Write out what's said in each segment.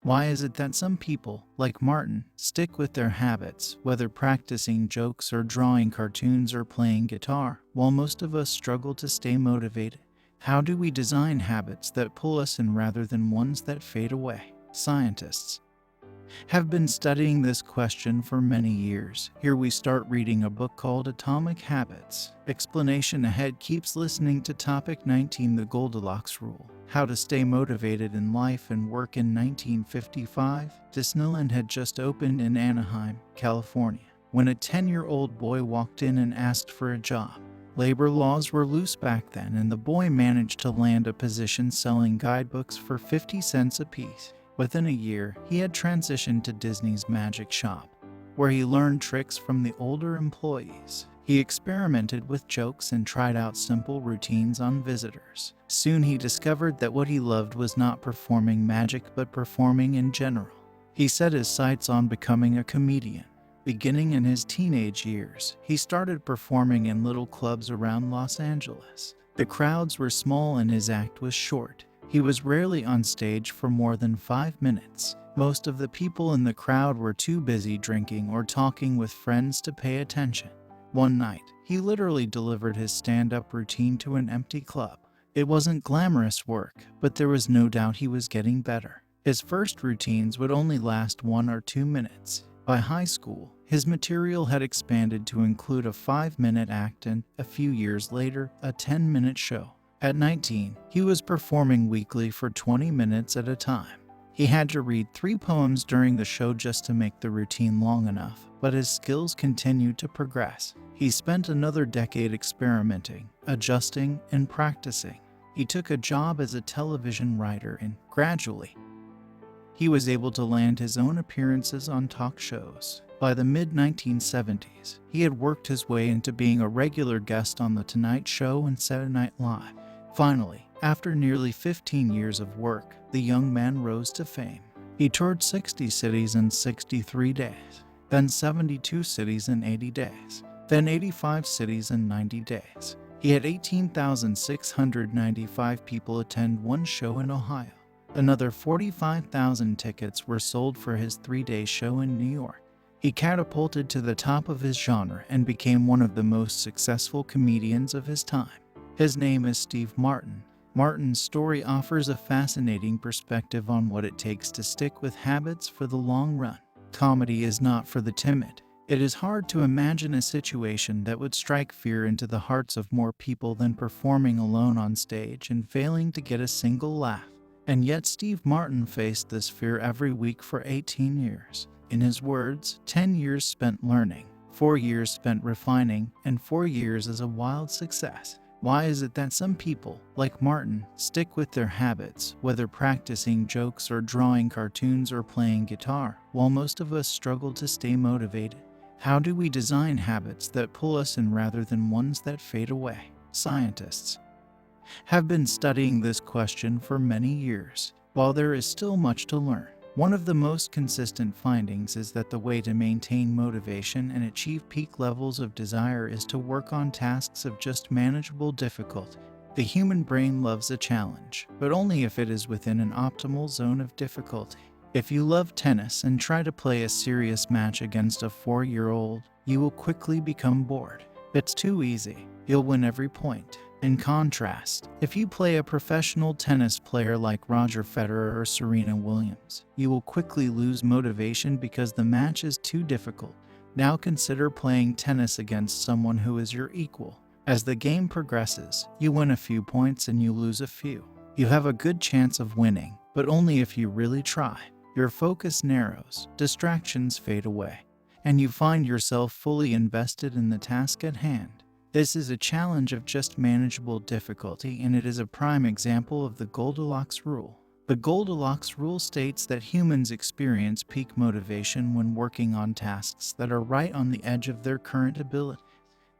Why is it that some people, like Martin, stick with their habits, whether practicing jokes or drawing cartoons or playing guitar, while most of us struggle to stay motivated? How do we design habits that pull us in rather than ones that fade away? Scientists have been studying this question for many years. Here we start reading a book called Atomic Habits. Explanation ahead. Keeps listening to topic 19, the Goldilocks Rule. How to stay motivated in life and work. In 1955, Disneyland had just opened in Anaheim, California, when a 10-year-old boy walked in and asked for a job. Labor laws were loose back then, and the boy managed to land a position selling guidebooks for 50 cents apiece. Within a year, he had transitioned to Disney's Magic Shop, where he learned tricks from the older employees. He experimented with jokes and tried out simple routines on visitors. Soon he discovered that what he loved was not performing magic but performing in general. He set his sights on becoming a comedian. Beginning in his teenage years, he started performing in little clubs around Los Angeles. The crowds were small and his act was short. He was rarely on stage for more than 5 minutes. Most of the people in the crowd were too busy drinking or talking with friends to pay attention. One night, he literally delivered his stand-up routine to an empty club. It wasn't glamorous work, but there was no doubt he was getting better. His first routines would only last 1 or 2 minutes. By high school, his material had expanded to include a 5-minute act and, a few years later, a 10-minute show. At 19, he was performing weekly for 20 minutes at a time. He had to read 3 poems during the show just to make the routine long enough, but his skills continued to progress. He spent another decade experimenting, adjusting, and practicing. He took a job as a television writer and, gradually, he was able to land his own appearances on talk shows. By the mid-1970s, he had worked his way into being a regular guest on The Tonight Show and Saturday Night Live. Finally, after nearly 15 years of work, the young man rose to fame. He toured 60 cities in 63 days, then 72 cities in 80 days, then 85 cities in 90 days. He had 18,695 people attend one show in Ohio. Another 45,000 tickets were sold for his 3-day show in New York. He catapulted to the top of his genre and became one of the most successful comedians of his time. His name is Steve Martin. Martin's story offers a fascinating perspective on what it takes to stick with habits for the long run. Comedy is not for the timid. It is hard to imagine a situation that would strike fear into the hearts of more people than performing alone on stage and failing to get a single laugh. And yet Steve Martin faced this fear every week for 18 years. In his words, 10 years spent learning, 4 years spent refining, and 4 years is a wild success. Why is it that some people, like Martin, stick with their habits, whether practicing jokes or drawing cartoons or playing guitar, while most of us struggle to stay motivated? How do we design habits that pull us in rather than ones that fade away? Scientists have been studying this question for many years. While there is still much to learn, one of the most consistent findings is that the way to maintain motivation and achieve peak levels of desire is to work on tasks of just manageable difficulty. The human brain loves a challenge, but only if it is within an optimal zone of difficulty. If you love tennis and try to play a serious match against a 4-year-old, you will quickly become bored. It's too easy. You'll win every point. In contrast, if you play a professional tennis player like Roger Federer or Serena Williams, you will quickly lose motivation because the match is too difficult. Now consider playing tennis against someone who is your equal. As the game progresses, you win a few points and you lose a few. You have a good chance of winning, but only if you really try. Your focus narrows, distractions fade away, and you find yourself fully invested in the task at hand. This is a challenge of just manageable difficulty, and it is a prime example of the Goldilocks Rule. The Goldilocks Rule states that humans experience peak motivation when working on tasks that are right on the edge of their current ability.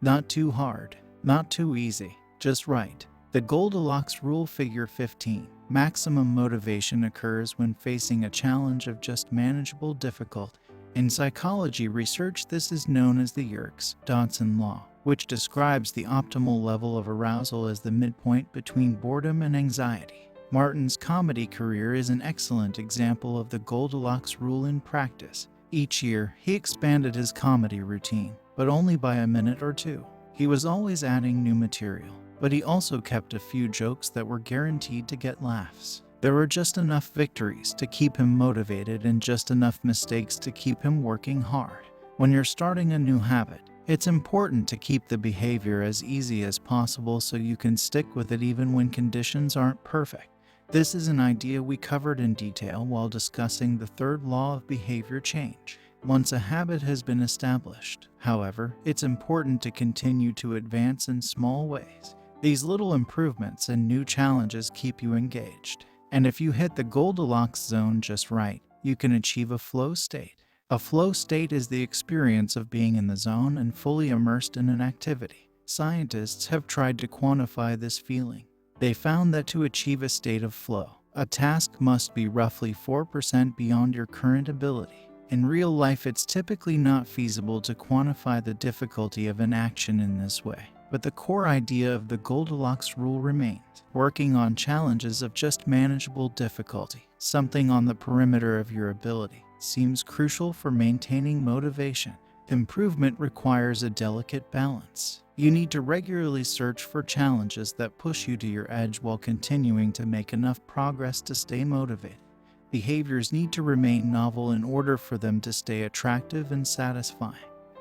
Not too hard, not too easy, just right. The Goldilocks Rule, Figure 15. Maximum motivation occurs when facing a challenge of just manageable difficulty. In psychology research, this is known as the Yerkes-Dodson law, which describes the optimal level of arousal as the midpoint between boredom and anxiety. Martin's comedy career is an excellent example of the Goldilocks rule in practice. Each year, he expanded his comedy routine, but only by a minute or two. He was always adding new material, but he also kept a few jokes that were guaranteed to get laughs. There were just enough victories to keep him motivated and just enough mistakes to keep him working hard. When you're starting a new habit, it's important to keep the behavior as easy as possible so you can stick with it even when conditions aren't perfect. This is an idea we covered in detail while discussing the third law of behavior change. Once a habit has been established, however, it's important to continue to advance in small ways. These little improvements and new challenges keep you engaged. And if you hit the Goldilocks zone just right, you can achieve a flow state. A flow state is the experience of being in the zone and fully immersed in an activity. Scientists have tried to quantify this feeling. They found that to achieve a state of flow, a task must be roughly 4% beyond your current ability. In real life, it's typically not feasible to quantify the difficulty of an action in this way. But the core idea of the Goldilocks rule remains. Working on challenges of just manageable difficulty, something on the perimeter of your ability, seems crucial for maintaining motivation. Improvement requires a delicate balance. You need to regularly search for challenges that push you to your edge while continuing to make enough progress to stay motivated. Behaviors need to remain novel in order for them to stay attractive and satisfying.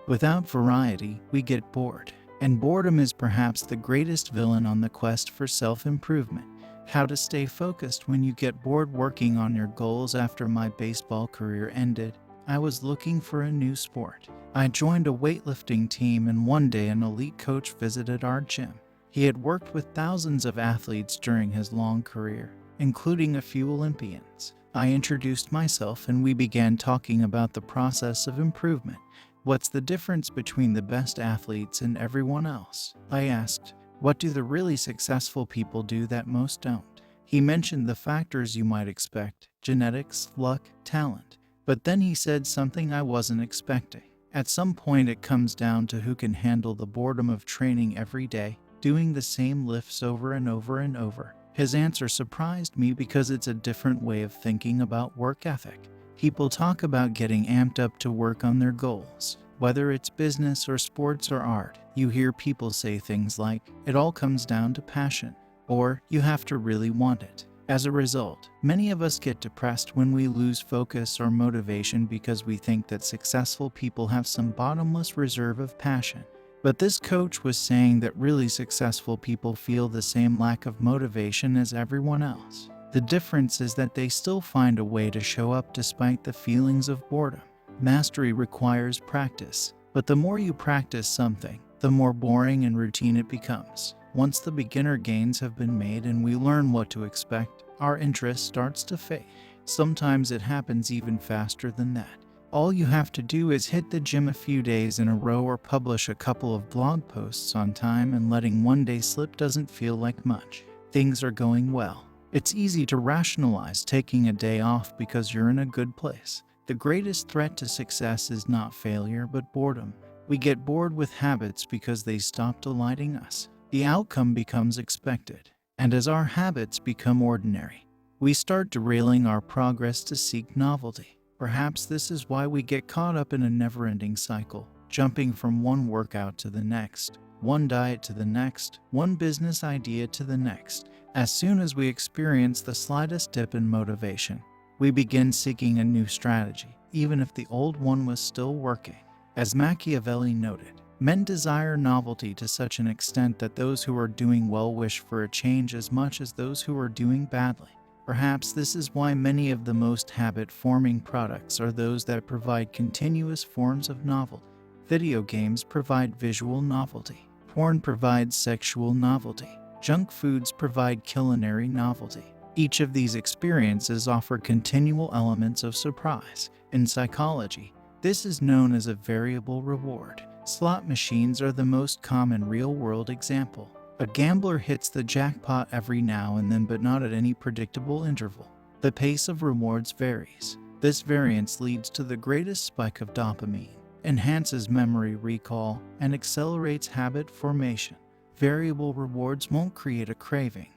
Without variety, we get bored. And boredom is perhaps the greatest villain on the quest for self-improvement. How to stay focused when you get bored working on your goals. After my baseball career ended, I was looking for a new sport. I joined a weightlifting team, and one day an elite coach visited our gym. He had worked with thousands of athletes during his long career, including a few Olympians. I introduced myself and we began talking about the process of improvement. What's the difference between the best athletes and everyone else? I asked. What do the really successful people do that most don't? He mentioned the factors you might expect: genetics, luck, talent. But then he said something I wasn't expecting. At some point it comes down to who can handle the boredom of training every day, doing the same lifts over and over and over. His answer surprised me because it's a different way of thinking about work ethic. People talk about getting amped up to work on their goals. Whether it's business or sports or art, you hear people say things like, "It all comes down to passion," or "You have to really want it." As a result, many of us get depressed when we lose focus or motivation because we think that successful people have some bottomless reserve of passion. But this coach was saying that really successful people feel the same lack of motivation as everyone else. The difference is that they still find a way to show up despite the feelings of boredom. Mastery requires practice, but the more you practice something, the more boring and routine it becomes. Once the beginner gains have been made and we learn what to expect, our interest starts to fade. Sometimes it happens even faster than that. All you have to do is hit the gym a few days in a row or publish a couple of blog posts on time, and letting one day slip doesn't feel like much. Things are going well. It's easy to rationalize taking a day off because you're in a good place. The greatest threat to success is not failure but boredom. We get bored with habits because they stop delighting us. The outcome becomes expected. And as our habits become ordinary, we start derailing our progress to seek novelty. Perhaps this is why we get caught up in a never-ending cycle, jumping from one workout to the next, one diet to the next, one business idea to the next. As soon as we experience the slightest dip in motivation, we begin seeking a new strategy, even if the old one was still working. As Machiavelli noted, men desire novelty to such an extent that those who are doing well wish for a change as much as those who are doing badly. Perhaps this is why many of the most habit-forming products are those that provide continuous forms of novelty. Video games provide visual novelty. Porn provides sexual novelty. Junk foods provide culinary novelty. Each of these experiences offer continual elements of surprise. In psychology, this is known as a variable reward. Slot machines are the most common real-world example. A gambler hits the jackpot every now and then, but not at any predictable interval. The pace of rewards varies. This variance leads to the greatest spike of dopamine, enhances memory recall, and accelerates habit formation. Variable rewards won't create a craving.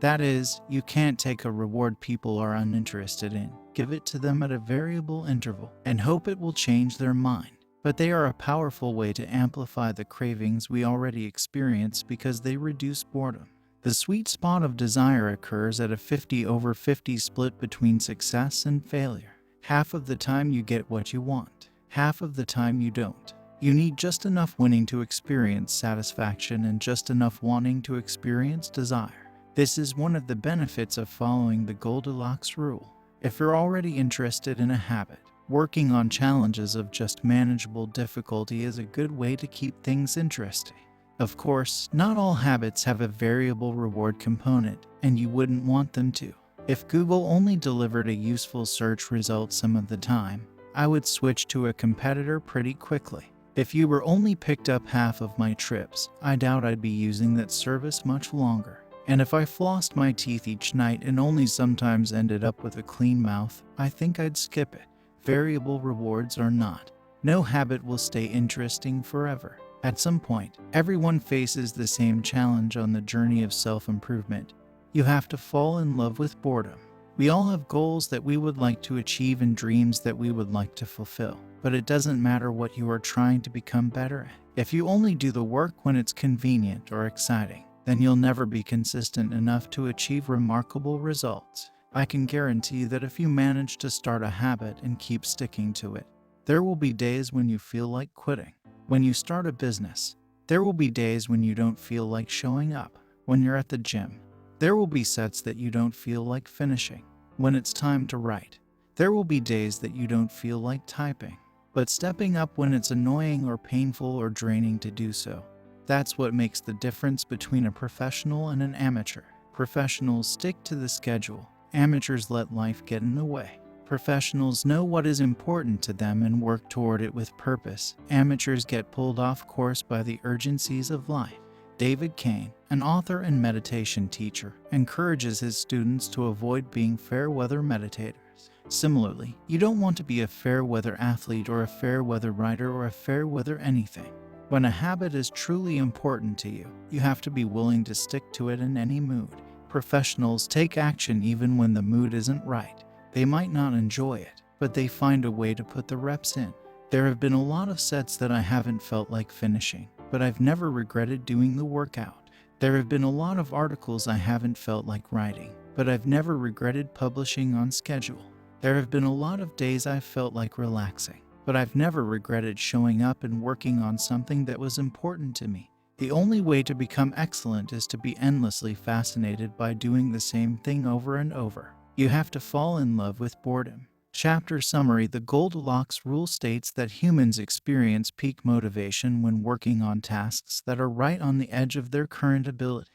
That is, you can't take a reward people are uninterested in, give it to them at a variable interval, and hope it will change their mind. But they are a powerful way to amplify the cravings we already experience because they reduce boredom. The sweet spot of desire occurs at a 50/50 split between success and failure. Half of the time you get what you want, half of the time you don't. You need just enough winning to experience satisfaction and just enough wanting to experience desire. This is one of the benefits of following the Goldilocks rule. If you're already interested in a habit, working on challenges of just manageable difficulty is a good way to keep things interesting. Of course, not all habits have a variable reward component, and you wouldn't want them to. If Google only delivered a useful search result some of the time, I would switch to a competitor pretty quickly. If you were only picked up half of my trips, I doubt I'd be using that service much longer. And if I flossed my teeth each night and only sometimes ended up with a clean mouth, I think I'd skip it. Variable rewards or not, no habit will stay interesting forever. At some point, everyone faces the same challenge on the journey of self-improvement. You have to fall in love with boredom. We all have goals that we would like to achieve and dreams that we would like to fulfill, but it doesn't matter what you are trying to become better at. If you only do the work when it's convenient or exciting, then you'll never be consistent enough to achieve remarkable results. I can guarantee that if you manage to start a habit and keep sticking to it, there will be days when you feel like quitting. When you start a business, there will be days when you don't feel like showing up. When you're at the gym, there will be sets that you don't feel like finishing. When it's time to write, there will be days that you don't feel like typing. But stepping up when it's annoying or painful or draining to do so, that's what makes the difference between a professional and an amateur. Professionals stick to the schedule. Amateurs let life get in the way. Professionals know what is important to them and work toward it with purpose. Amateurs get pulled off course by the urgencies of life. David Kane, an author and meditation teacher, encourages his students to avoid being fair-weather meditators. Similarly, you don't want to be a fair-weather athlete or a fair-weather writer or a fair-weather anything. When a habit is truly important to you, you have to be willing to stick to it in any mood. Professionals take action even when the mood isn't right. They might not enjoy it, but they find a way to put the reps in. There have been a lot of sets that I haven't felt like finishing, but I've never regretted doing the workout. There have been a lot of articles I haven't felt like writing, but I've never regretted publishing on schedule. There have been a lot of days I felt like relaxing, but I've never regretted showing up and working on something that was important to me. The only way to become excellent is to be endlessly fascinated by doing the same thing over and over. You have to fall in love with boredom. Chapter summary: The Goldilocks rule states that humans experience peak motivation when working on tasks that are right on the edge of their current ability.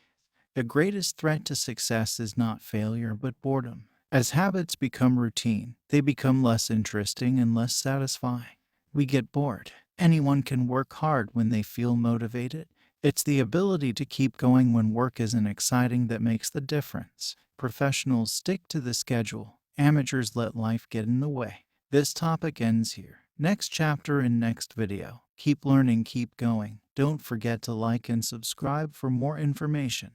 The greatest threat to success is not failure but boredom. As habits become routine, they become less interesting and less satisfying. We get bored. Anyone can work hard when they feel motivated. It's the ability to keep going when work isn't exciting that makes the difference. Professionals stick to the schedule. Amateurs let life get in the way. This topic ends here. Next chapter in next video. Keep learning, keep going. Don't forget to like and subscribe for more information.